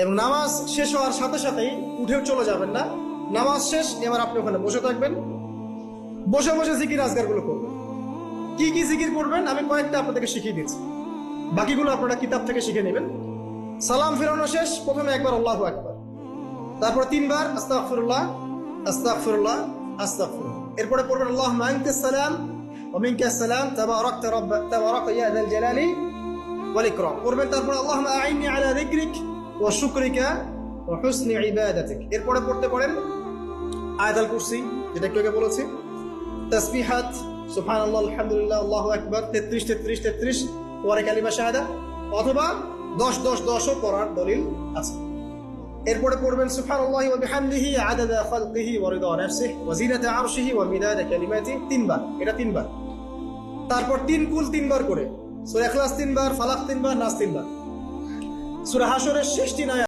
এবং নামাজ শেষ হওয়ার সাথে সাথেই উঠেও চলে যাবেন না। নামাজ শেষ, এবার আপনি ওখানে বসে থাকবেন, বসে বসে জিকির আজগারগুলো করবেন। কি কি জিকির করবেন আমি কয়েকটা আপনাদেরকে শিখিয়ে দিচ্ছি, বাকিগুলো আপনারা কিতাব থেকে শিখে নেবেন। সালাম ফেরানো শেষ, প্রথমে একবার আল্লাহু আকবার, তারপর 3 বার আস্তাগফিরুল্লাহ আস্তাগফিরুল্লাহ আস্তাগফিরুল্লাহ। এরপরে পড়বেন আল্লাহুম্মা আনতাস সালাম ওয়া মিনকাস সালাম তাবারাকতা ইয়া যাল জালালি ওয়াল ইকরাম পড়বেন। তারপর আল্লাহুম্মা আইন্নি আলা যিকরিক ওয়া শুকরিকা ওয়া হুসনি ইবাদাতিক। এরপরে পড়তে পারেন আয়াতুল কুরসি, যেটা একটু আগে বলেছি, তাসবিহাত সুবহানাল্লাহ আলহামদুলিল্লাহ আল্লাহু আকবার 33 33 33 পরে কালিমা শাহাদা, অথবা 10 10 10ও পড়ার দলিল আছে। এরপরে পড়বেন সুবহানাল্লাহি ওয়া বিহামদিহি আদাদা খালকিহি ওয়া রিদা নাফসিহি ওয়া জিনাতা আরশিহি ওয়া মিদাদা কালিমাতিহি 3 বার, এটা 3 বার। তারপর 3 কুল 3 বার করে, সূরা ইখলাস 3 বার, ফালাক 3 বার, নাস 3 বার। সূরা হাশরের শেষ 3 আয়াত